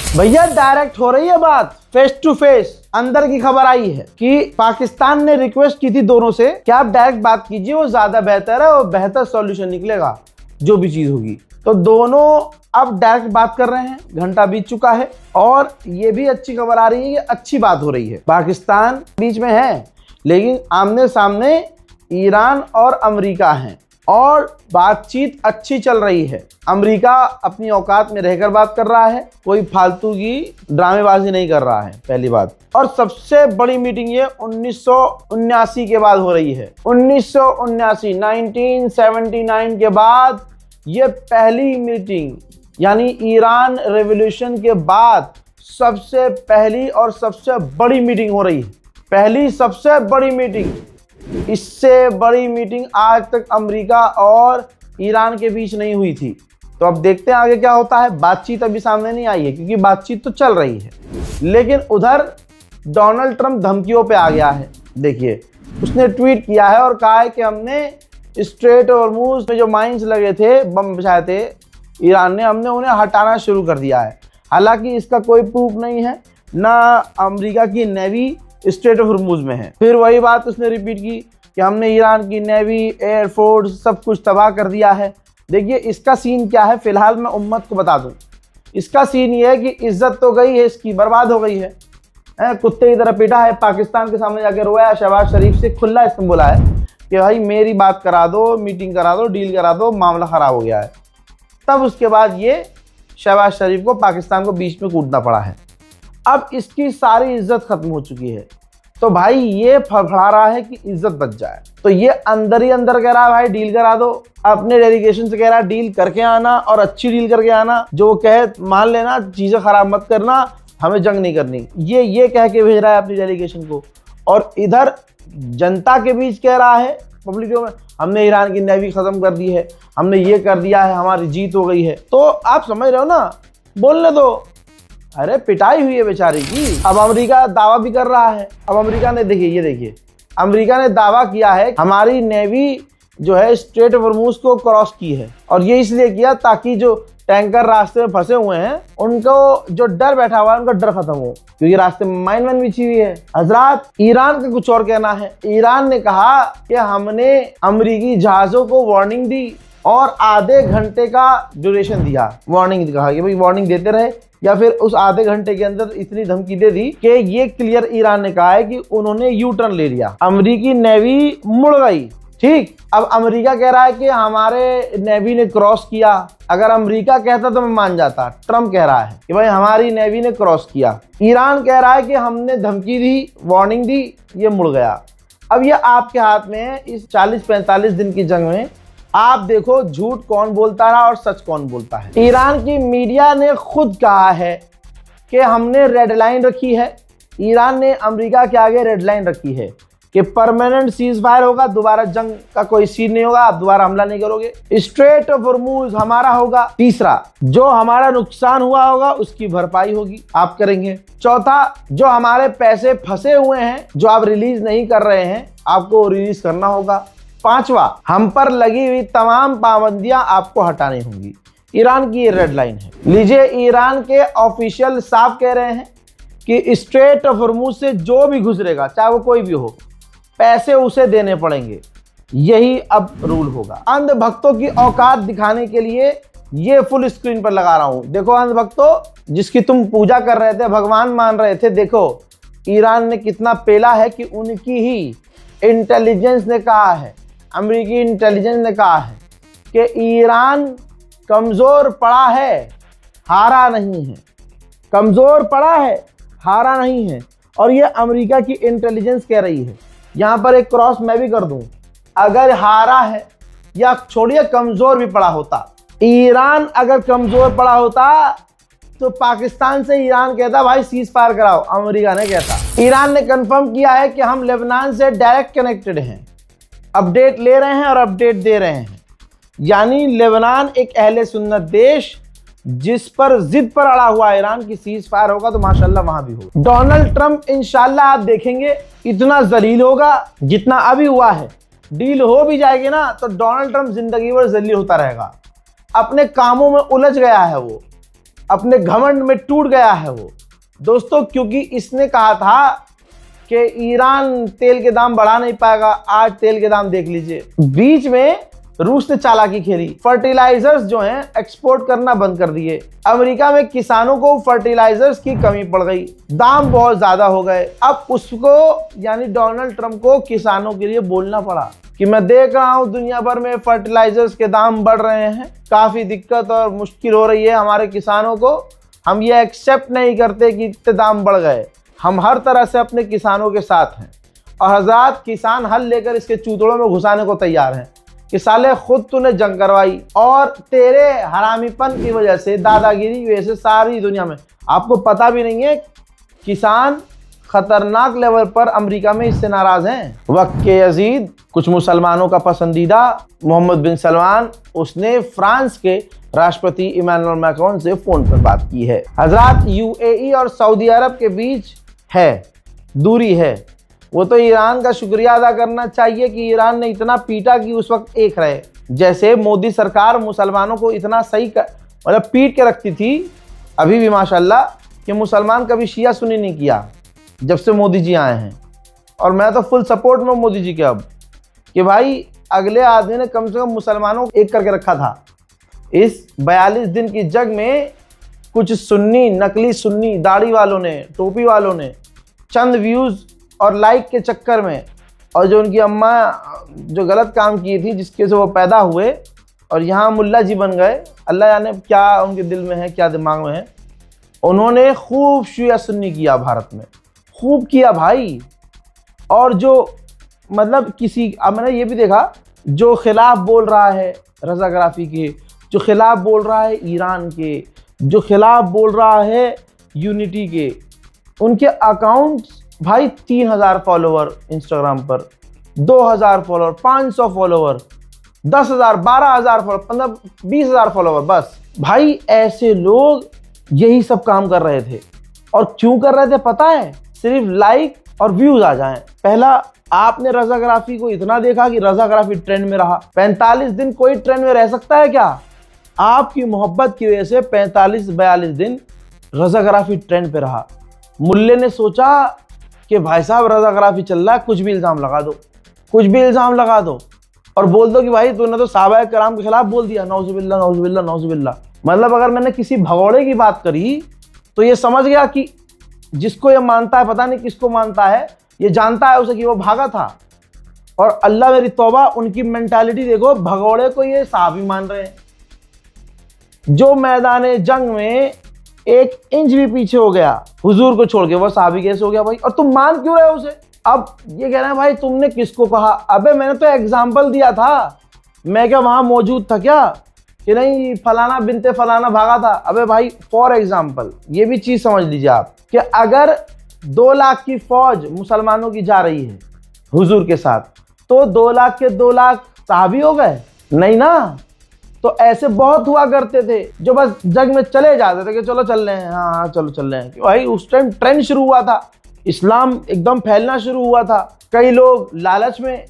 भैया डायरेक्ट हो रही है बात, फेस टू फेस। अंदर की खबर आई है कि पाकिस्तान ने रिक्वेस्ट की थी दोनों से कि आप डायरेक्ट बात कीजिए, वो ज्यादा बेहतर है और बेहतर सॉल्यूशन निकलेगा जो भी चीज होगी। तो दोनों अब डायरेक्ट बात कर रहे हैं, घंटा बीत चुका है और ये भी अच्छी खबर आ रही है कि अच्छी बात हो रही है। पाकिस्तान बीच में है लेकिन आमने सामने ईरान और अमेरिका हैं और बातचीत अच्छी चल रही है। अमेरिका अपनी औकात में रहकर बात कर रहा है, कोई फालतू की ड्रामेबाजी नहीं कर रहा है, पहली बात। और सबसे बड़ी मीटिंग ये 1979 के बाद हो रही है। 1979 के बाद ये पहली मीटिंग, यानी ईरान रेवोल्यूशन के बाद सबसे पहली और सबसे बड़ी मीटिंग हो रही है। पहली सबसे बड़ी मीटिंग, इससे बड़ी मीटिंग आज तक अमेरिका और ईरान के बीच नहीं हुई थी। तो अब देखते हैं आगे क्या होता है। बातचीत अभी सामने नहीं आई है क्योंकि बातचीत तो चल रही है, लेकिन उधर डोनाल्ड ट्रंप धमकियों पे आ गया है। देखिए, उसने ट्वीट किया है और कहा है कि हमने स्ट्रेट हॉर्मुज़ में जो माइंस लगे थे, बम बिछाए थे ईरान ने, हमने उन्हें हटाना शुरू कर दिया है। हालांकि इसका कोई प्रूफ नहीं है, ना अमेरिका की नेवी स्ट्रेट ऑफ हॉर्मुज़ में है। फिर वही बात उसने रिपीट की कि हमने ईरान की नेवी, एयरफोर्स सब कुछ तबाह कर दिया है। देखिए, इसका सीन क्या है, फिलहाल मैं उम्मत को बता दूं। इसका सीन ये है कि इज्जत तो गई है इसकी, बर्बाद हो गई है। कुत्ते की तरह पीटा है, पाकिस्तान के सामने जाकर रोया। शहबाज शरीफ से खुला इसने बोला है कि भाई मेरी बात करा दो, मीटिंग करा दो, डील करा दो, मामला ख़राब हो गया है। तब उसके बाद ये शहबाज शरीफ को पाकिस्तान को बीच में कूदना पड़ा है। अब इसकी सारी इज्जत खत्म हो चुकी है, तो भाई ये फड़फड़ा रहा है कि इज्जत बच जाए। तो ये अंदर ही अंदर कह रहा है भाई डील करा दो। अपने डेलीगेशन से कह रहा है डील करके आना और अच्छी डील करके आना, जो वो कहे मान लेना, चीज़ें खराब मत करना, हमें जंग नहीं करनी। ये कह के भेज रहा है अपनी डेलीगेशन को। और इधर जनता के बीच कह रहा है पब्लिक में, हमने ईरान की नेवी ख़त्म कर दी है, हमने ये कर दिया है, हमारी जीत हो गई है। तो आप समझ रहे हो ना, बोलने दो। अरे पिटाई हुई है बेचारी की। अब अमेरिका दावा भी कर रहा है। अब अमेरिका ने देखिए अमेरिका ने दावा किया है हमारी नेवी जो है स्ट्रेट ऑफ हॉर्मुज़ को क्रॉस की है, और ये इसलिए किया ताकि जो टैंकर रास्ते में फंसे हुए हैं उनको जो डर बैठा हुआ है उनका डर खत्म हो, क्योंकि रास्ते में माइन वाइन बिछी हुई है। हजरात, ईरान का कुछ और कहना है। ईरान ने कहा कि हमने अमेरिकी जहाजों को वार्निंग दी और आधे घंटे का ड्यूरेशन दिया। वार्निंग कहा कि भाई वार्निंग देते रहे, या फिर उस आधे घंटे के अंदर इतनी धमकी दे दी कि ये क्लियर ईरान ने कहा है कि उन्होंने यू टर्न ले लिया। अमेरिकी नेवी मुड़ गई। ठीक, अब अमेरिका कह रहा है कि हमारे नेवी ने क्रॉस किया। अगर अमेरिका कहता तो मैं मान जाता, ट्रम्प कह रहा है कि भाई हमारी नेवी ने क्रॉस किया। ईरान कह रहा है कि हमने धमकी दी, वार्निंग दी, ये मुड़ गया। अब ये आपके हाथ में है। इस 40-45 दिन की जंग में आप देखो झूठ कौन बोलता रहा और सच कौन बोलता है। ईरान की मीडिया ने खुद कहा है कि हमने रेड लाइन रखी है। ईरान ने अमेरिका के आगे रेड लाइन रखी है कि परमानेंट सीज फायर होगा, दोबारा जंग का कोई सीन नहीं होगा, आप दोबारा हमला नहीं करोगे, स्ट्रेट ऑफ हॉर्मुज़ हमारा होगा। तीसरा, जो हमारा नुकसान हुआ होगा उसकी भरपाई होगी, आप करेंगे। चौथा, जो हमारे पैसे फंसे हुए हैं जो आप रिलीज नहीं कर रहे हैं, आपको रिलीज करना होगा। पांचवा, हम पर लगी हुई तमाम पाबंदियां आपको हटानी होंगी। ईरान की ये रेड लाइन है। लीजिए, ईरान के ऑफिशियल साफ कह रहे हैं कि स्ट्रेट ऑफ हॉर्मुज़ से जो भी गुजरेगा, चाहे वो कोई भी हो, पैसे उसे देने पड़ेंगे। यही अब रूल होगा। अंधभक्तों की औकात दिखाने के लिए ये फुल स्क्रीन पर लगा रहा हूं। देखो अंधभक्तों, जिसकी तुम पूजा कर रहे थे, भगवान मान रहे थे, देखो ईरान ने कितना पेला है कि उनकी ही इंटेलिजेंस ने कहा है, अमेरिकी इंटेलिजेंस ने कहा है कि ईरान कमज़ोर पड़ा है, हारा नहीं है। कमज़ोर पड़ा है, हारा नहीं है। और ये अमेरिका की इंटेलिजेंस कह रही है। यहाँ पर एक क्रॉस मैं भी कर दूं, अगर हारा है या छोड़िए कमज़ोर भी पड़ा होता, ईरान अगर कमज़ोर पड़ा होता तो पाकिस्तान से ईरान कहता भाई सीज फायर कराओ, अमेरिका ने कहता। ईरान ने कंफर्म किया है कि हम लेबनान से डायरेक्ट कनेक्टेड हैं, अपडेट ले रहे हैं और अपडेट दे रहे हैं। यानी लेबनान एक अहले सुन्नत देश जिस पर जिद पर अड़ा हुआ ईरान की सीज फायर होगा तो माशाल्लाह वहां भी होगा। डोनाल्ड ट्रंप इंशाल्लाह आप देखेंगे इतना जलील होगा जितना अभी हुआ है। डील हो भी जाएगी ना तो डोनाल्ड ट्रंप जिंदगी भर जलील होता रहेगा। अपने कामों में उलझ गया है वो। अपने घमंड में टूट गया है वो दोस्तों, क्योंकि इसने कहा था कि ईरान तेल के दाम बढ़ा नहीं पाएगा। आज तेल के दाम देख लीजिए। बीच में रूस ने चालाकी खेली, फर्टिलाइजर्स जो हैं एक्सपोर्ट करना बंद कर दिए। अमेरिका में किसानों को फर्टिलाइजर्स की कमी पड़ गई, दाम बहुत ज्यादा हो गए। अब उसको यानी डोनाल्ड ट्रंप को किसानों के लिए बोलना पड़ा कि मैं देख रहा हूं दुनिया भर में फर्टिलाइजर्स के दाम बढ़ रहे हैं, काफी दिक्कत और मुश्किल हो रही है हमारे किसानों को। हम ये एक्सेप्ट नहीं करते कि इतने दाम बढ़ गए। हम हर तरह से अपने किसानों के साथ हैं और हज़ार किसान हल लेकर इसके चूतड़ों में घुसाने को तैयार हैं कि साले खुद तूने जंग करवाई और तेरे हरामीपन की वजह से, दादागिरी की वजह से सारी दुनिया में आपको पता भी नहीं है किसान खतरनाक लेवल पर अमेरिका में इससे नाराज हैं। वक्त के यजीद, कुछ मुसलमानों का पसंदीदा मोहम्मद बिन सलमान, उसने फ्रांस के राष्ट्रपति इमानुएल मैक्रोन से फोन पर बात की है। हजरात, यूएई और सऊदी अरब के बीच है दूरी है, वो तो ईरान का शुक्रिया अदा करना चाहिए कि ईरान ने इतना पीटा कि उस वक्त एक रहे। जैसे मोदी सरकार मुसलमानों को इतना सही मतलब पीट के रखती थी, अभी भी माशाल्लाह कि मुसलमान कभी शिया सुन्नी नहीं किया जब से मोदी जी आए हैं। और मैं तो फुल सपोर्ट में मोदी जी के अब कि भाई अगले आदमी ने कम से कम मुसलमानों को एक करके रखा था। इस 42 दिन की जंग में कुछ सुन्नी, नकली सुन्नी दाढ़ी वालों ने, टोपी वालों ने चंद व्यूज़ और लाइक के चक्कर में, और जो उनकी अम्मा जो गलत काम की थी जिसके से वो पैदा हुए और यहाँ मुल्ला जी बन गए, अल्लाह जाने क्या उनके दिल में है, क्या दिमाग में है। उन्होंने खूब शिया सुन्नी किया भारत में, खूब किया भाई। और जो मतलब किसी, अब मैंने ये भी देखा जो खिलाफ बोल रहा है रज़ाग्राफी के, जो खिलाफ बोल रहा है ईरान के, जो खिलाफ बोल रहा है यूनिटी के, उनके अकाउंट्स भाई 3000 फॉलोवर इंस्टाग्राम पर, 2000 फॉलोवर, 500 फॉलोवर, 10,000, 12,000 फॉलोवर, 15-20,000 फॉलोवर। बस भाई ऐसे लोग यही सब काम कर रहे थे। और क्यों कर रहे थे पता है? सिर्फ लाइक और व्यूज आ जाएं। पहला, आपने रज़ाग्राफी को इतना देखा कि रज़ाग्राफी ट्रेंड में रहा। 45 दिन कोई ट्रेंड में रह सकता है क्या? आपकी मोहब्बत की वजह से 45-42 दिन रज़ाग्राफी ट्रेंड पे रहा। मुल्ले ने सोचा कि भाई साहब रज़ाग्राफी चल रहा है, कुछ भी इल्ज़ाम लगा दो, कुछ भी इल्ज़ाम लगा दो और बोल दो कि भाई तूने तो सहाबाए कराम के खिलाफ बोल दिया। नौजुबिल्ला नौजुबिल्ला नौजुबिल्ला। मतलब अगर मैंने किसी भगौड़े की बात करी तो ये समझ गया कि जिसको ये मानता है, पता नहीं किसको मानता है, ये जानता है उसे कि वो भागा था। और अल्लाह मेरी तौबा, उनकी मेंटालिटी देखो, भगौड़े को ये साहबी मान रहे हैं। जो मैदान जंग में 1 इंच भी पीछे हो गया हुजूर को छोड़ के, वो साहबी कैसे हो गया भाई? और तुम मान क्यों रहे हो उसे? अब ये कह रहे हैं भाई तुमने किसको कहा? अबे मैंने तो एग्जाम्पल दिया था, मैं क्या वहां मौजूद था क्या कि नहीं फलाना बिनते फलाना भागा था? अबे भाई फॉर एग्जाम्पल ये भी चीज समझ लीजिए आप कि अगर 2 लाख की फौज मुसलमानों की जा रही है हुजूर के साथ, तो 2 लाख के 2 लाख साहबी हो गए? नहीं ना। तो ऐसे बहुत हुआ करते थे जो बस जंग में चले जाते थे कि चलो चल रहे हैं, हाँ चलो चल रहे हैं। भाई उस टाइम ट्रेंड शुरू हुआ था, इस्लाम एकदम फैलना शुरू हुआ था। कई लोग लालच में,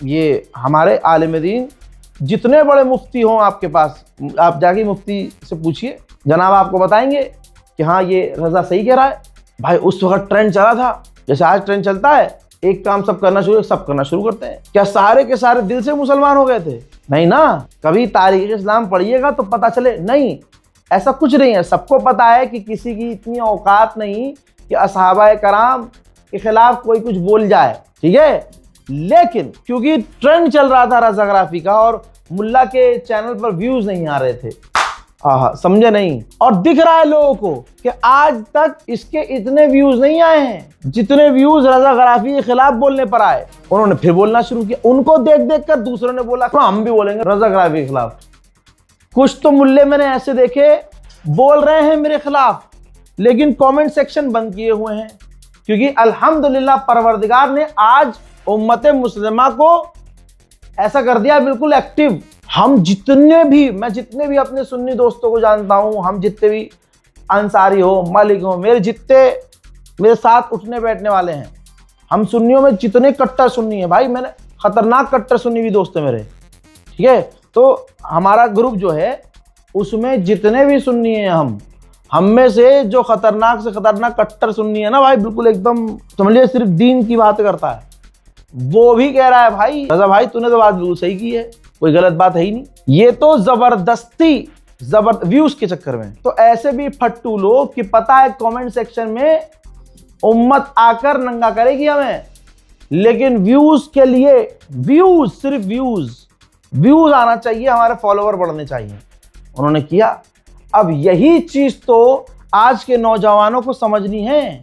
ये हमारे आलिम दीन जितने बड़े मुफ्ती हों आपके पास, आप जाके मुफ्ती से पूछिए, जनाब आपको बताएंगे कि हाँ ये रजा सही कह रहा है। भाई उस वक्त ट्रेंड चला था, जैसे आज ट्रेंड चलता है, एक काम सब करना शुरू करते हैं। क्या सारे के सारे दिल से मुसलमान हो गए थे? नहीं ना। कभी तारीख इस्लाम पढ़िएगा तो पता चले, नहीं ऐसा कुछ नहीं है। सबको पता है कि किसी की इतनी औकात नहीं कि असहाबाए कराम के खिलाफ कोई कुछ बोल जाए, ठीक है। लेकिन क्योंकि ट्रेंड चल रहा था रज़ाग्राफी का और मुल्ला के चैनल पर व्यूज नहीं आ रहे थे, समझे नहीं। और दिख रहा है लोगों को कि आज तक इसके इतने व्यूज नहीं आए हैं जितने व्यूज रज़ाग्राफी के खिलाफ बोलने पर आए। उन्होंने फिर बोलना शुरू किया, उनको देख देख कर दूसरों ने बोला तो हम भी बोलेंगे रज़ाग्राफी के खिलाफ। कुछ तो मुल्ले मैंने ऐसे देखे बोल रहे हैं मेरे खिलाफ, लेकिन कमेंट सेक्शन बंद किए हुए हैं, क्योंकि अल्हम्दुलिल्लाह परवरदिगार ने आज उम्मत मुस्लिमा को ऐसा कर दिया बिल्कुल एक्टिव। हम जितने भी अपने सुन्नी दोस्तों को जानता हूं, हम जितने भी अंसारी हो, मलिक हो, मेरे साथ उठने बैठने वाले हैं, हम सुन्नियों में जितने कट्टर सुन्नी है भाई, मैंने खतरनाक कट्टर सुन्नी भी दोस्त है मेरे, ठीक है। तो हमारा ग्रुप जो है उसमें जितने भी सुन्नी हैं हम में से जो खतरनाक से खतरनाक कट्टर सुन्नी है ना भाई, बिल्कुल एकदम समझ लिया सिर्फ दीन की बात करता है, वो भी कह रहा है भाई रजा भाई तूने तो बात बिल्कुल सही की है, कोई गलत बात है ही नहीं। ये तो जबरदस्ती व्यूज के चक्कर में। तो ऐसे भी फट्टू लोग कि पता है कमेंट सेक्शन में उम्मत आकर नंगा करेगी हमें, लेकिन व्यूज के लिए, व्यूज सिर्फ व्यूज आना चाहिए, हमारे फॉलोवर बढ़ने चाहिए, उन्होंने किया। अब यही चीज तो आज के नौजवानों को समझनी है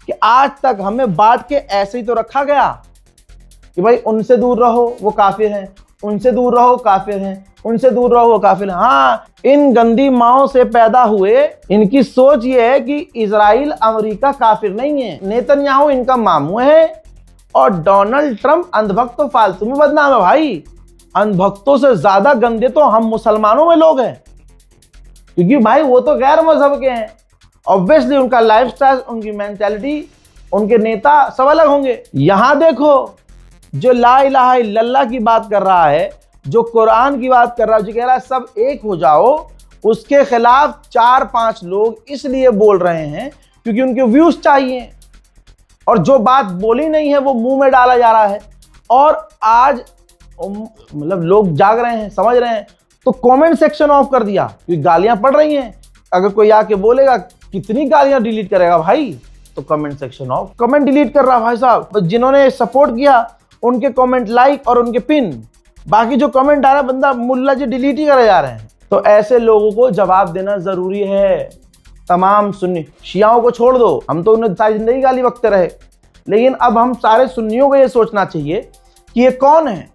कि आज तक हमें बांट के ऐसे ही तो रखा गया कि भाई उनसे दूर रहो वो काफिर हैं, उनसे दूर रहो काफिर हैं, उनसे दूर रहो वो काफिर हैं। हाँ, इन गंदी माओं से पैदा हुए इनकी सोच ये है कि इजराइल अमेरिका काफिर नहीं है, नेतन्याहू इनका मामू है और डोनाल्ड ट्रंप अंधभक्त तो फालतू में बदनाम है भाई। अंधभक्तों से ज्यादा गंदे तो हम मुसलमानों में लोग हैं, क्योंकि भाई वो तो गैर मजहब के हैं, ऑब्वियसली उनका लाइफस्टाइल, उनकी मेंटालिटी, उनके नेता सब अलग होंगे। यहां देखो जो ला इलाहा इल्लल्लाह की बात कर रहा है, जो कुरान की बात कर रहा है, जो कह रहा है सब एक हो जाओ, उसके खिलाफ 4-5 लोग इसलिए बोल रहे हैं क्योंकि उनके व्यूज चाहिए, और जो बात बोली नहीं है वो मुंह में डाला जा रहा है। और आज मतलब लोग जाग रहे हैं, समझ रहे हैं, तो कमेंट सेक्शन ऑफ कर दिया क्योंकि गालियां पड़ रही हैं। अगर कोई आके बोलेगा कितनी गालियां डिलीट करेगा भाई, तो comment section of, comment delete कर रहा भाई साहब। तो जिन्होंने सपोर्ट किया उनके कमेंट लाइक और उनके पिन, बाकी जो कमेंट आ रहा है बंदा मुल्ला जी डिलीट ही करे जा रहे हैं। तो ऐसे लोगों को जवाब देना जरूरी है। तमाम सुन्नी शियाओं को छोड़ दो, हम तो उन्हें सारी जिंदगी गाली बकते रहे, लेकिन अब हम सारे सुन्नियों को ये सोचना चाहिए कि ये कौन है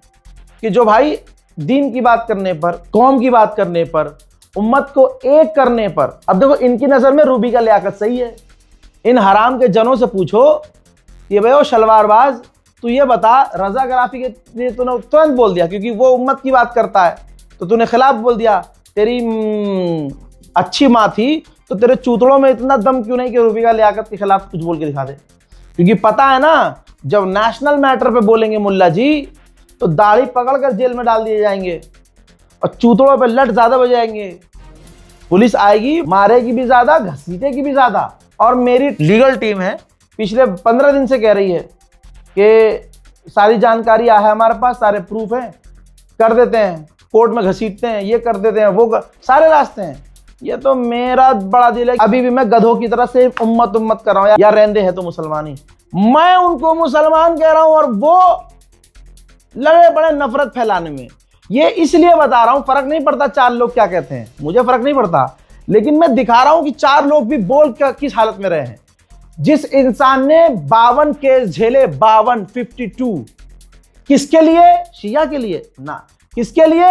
कि जो भाई दीन की बात करने पर, कौम की बात करने पर, उम्मत को एक करने पर, अब देखो इनकी नजर में रूबी का लियाकत सही है। इन हराम के जनों से पूछो कि भाई ओ शलवारबाज, तू ये बता रजा गराफी के लिए तूने तुरंत बोल दिया क्योंकि वो उम्मत की बात करता है, तो तूने खिलाफ बोल दिया। तेरी अच्छी माँ थी तो तेरे चूतड़ों में इतना दम क्यों नहीं कि रूबी का लियाकत के खिलाफ कुछ बोल के दिखा दे? क्योंकि पता है ना जब नेशनल मैटर पे बोलेंगे मुल्ला जी तो दाढ़ी पकड़कर जेल में डाल दिए जाएंगे और चूतड़ों पे लट ज्यादा बजाएंगे, पुलिस आएगी, मारेगी भी ज्यादा, घसीटेगी भी ज्यादा। और मेरी लीगल टीम है पिछले 15 दिन से कह रही है कि सारी जानकारी है हमारे पास, सारे प्रूफ हैं, कर देते हैं, कोर्ट में घसीटते हैं, ये कर देते हैं, वो सारे रास्ते हैं। ये तो मेरा बड़ा दिल है, अभी भी मैं गधों की तरह से उम्मत कर रहा हूँ यार, रहंदे हैं तो मुसलमान ही, मैं उनको मुसलमान कह रहा हूँ और वो लगे पड़े नफरत फैलाने में। ये इसलिए बता रहा हूं, फर्क नहीं पड़ता 4 लोग क्या कहते हैं, मुझे फर्क नहीं पड़ता, लेकिन मैं दिखा रहा हूं कि 4 लोग भी बोल किस हालत में रहे हैं। जिस इंसान ने 52 केस झेले, 52 किसके लिए? शिया के लिए ना, किसके लिए?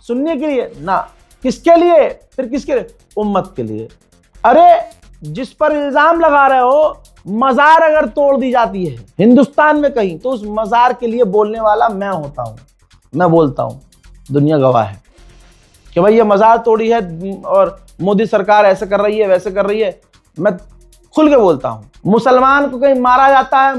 सुन्नी के लिए ना, किसके लिए? फिर किसके लिए? उम्मत के लिए। अरे जिस पर इल्जाम लगा रहे हो मजार अगर तोड़ दी जाती है हिंदुस्तान में कहीं, तो उस मजार के लिए बोलने वाला मैं होता हूं, मैं बोलता हूं, दुनिया गवाह है कि भाई ये मजार तोड़ी है और मोदी सरकार ऐसे कर रही है, वैसे कर रही है, मैं खुल के बोलता हूं। मुसलमान को कहीं मारा जाता है,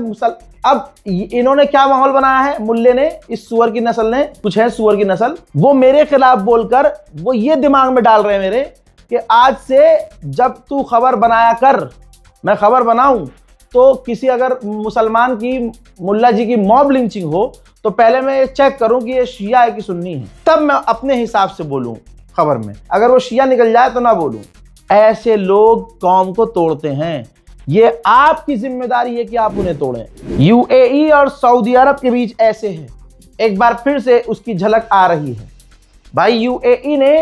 अब इन्होंने क्या माहौल बनाया है, मुल्ले ने, इस सुअर की नस्ल ने, कुछ है सुअर की नस्ल, वो मेरे खिलाफ बोलकर वो ये दिमाग में डाल रहे हैं मेरे कि आज से जब तू खबर बनाया कर, मैं खबर बनाऊं तो किसी अगर मुसलमान की, मुल्ला जी की मॉब लिंचिंग हो तो पहले मैं ये चेक करूं कि ये शिया है कि सुन्नी है, तब मैं अपने हिसाब से बोलूं खबर में। अगर वो शिया निकल जाए तो ना बोलूं। ऐसे लोग कौम को तोड़ते हैं, ये आपकी जिम्मेदारी है कि आप उन्हें तोड़ें। यूएई और सऊदी अरब के बीच ऐसे है, एक बार फिर से उसकी झलक आ रही है। भाई यूएई ने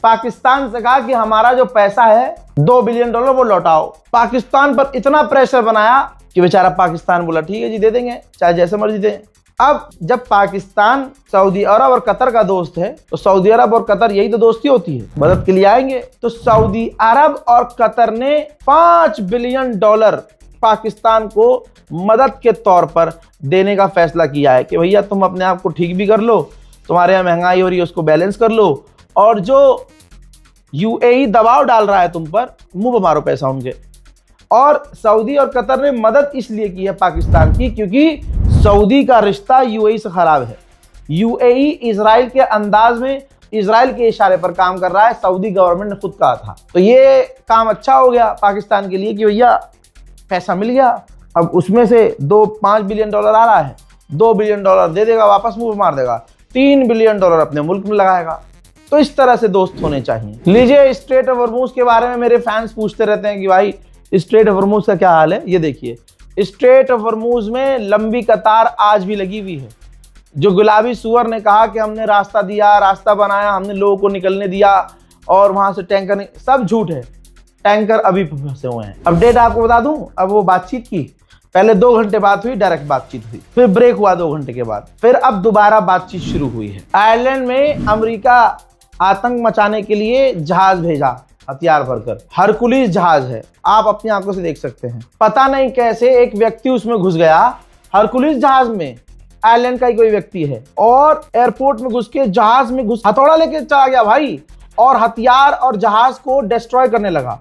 पाकिस्तान से कहा कि हमारा जो पैसा है $2 बिलियन वो लौटाओ। पाकिस्तान पर इतना प्रेशर बनाया कि बेचारा पाकिस्तान बोला ठीक है जी दे देंगे, चाहे जैसे मर्जी दें। अब जब पाकिस्तान सऊदी अरब और कतर का दोस्त है तो सऊदी अरब और कतर यही तो दोस्ती होती है, मदद के लिए आएंगे। तो सऊदी अरब और कतर ने $5 बिलियन पाकिस्तान को मदद के तौर पर देने का फैसला किया है कि भैया तुम अपने आप को ठीक भी कर लो, तुम्हारे यहाँ महंगाई हो रही है उसको बैलेंस कर लो, और जो यूएई दबाव डाल रहा है तुम पर, मुंह पे मारो पैसा उनके। और सऊदी और कतर ने मदद इसलिए की है पाकिस्तान की क्योंकि सऊदी का रिश्ता यूएई से खराब है। यूएई इजराइल के अंदाज में इजराइल के इशारे पर काम कर रहा है, सऊदी गवर्नमेंट ने खुद कहा था। तो ये काम अच्छा हो गया पाकिस्तान के लिए कि भैया पैसा मिल गया। अब उसमें से 5 बिलियन डॉलर आ रहा है, 2 बिलियन डॉलर दे देगा, वापस मुंह मार देगा, 3 बिलियन डॉलर अपने मुल्क में लगाएगा। तो इस तरह से दोस्त होने चाहिए। लीजिए, स्ट्रेट ऑफ हॉर्मूज के बारे में मेरे फैंस पूछते रहते हैं कि भाई स्ट्रेट ऑफ हॉर्मूज का क्या हाल है। ये देखिए, स्ट्रेट ऑफ हॉर्मूज में लंबी कतार आज भी लगी हुई है। जो गुलाबी सुअर ने कहा कि हमने रास्ता दिया, रास्ता बनाया, हमने लोगों को निकलने दिया और वहां से टैंकर, सब झूठ है। टैंकर अभी फंसे हुए हैं। अपडेट आपको बता दूं, अब वो बातचीत की, पहले 2 घंटे बात हुई, डायरेक्ट बातचीत हुई, फिर ब्रेक हुआ 2 घंटे के बाद, फिर अब दोबारा बातचीत शुरू हुई है। आयरलैंड में अमेरिका आतंक मचाने के लिए जहाज भेजा, हथियार भरकर, हरकुलिस जहाज है, आप अपनी आंखों से देख सकते हैं। पता नहीं कैसे एक व्यक्ति उसमें घुस गया, हरकुलिस जहाज में, आयरलैंड का ही कोई व्यक्ति है, और एयरपोर्ट में घुस के जहाज में घुस हथौड़ा लेके चला गया भाई, और हथियार और जहाज को डिस्ट्रॉय करने लगा।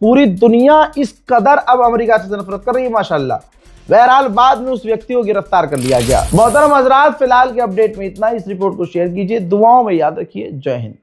पूरी दुनिया इस कदर अब अमेरिका से नफरत कर रही है माशाल्लाह। बहरहाल बाद में उस व्यक्ति को गिरफ्तार कर लिया गया। मोहतरम हजरात, फिलहाल के अपडेट में इतना ही। इस रिपोर्ट को शेयर कीजिए, दुआओं में याद रखिए। जय हिंद।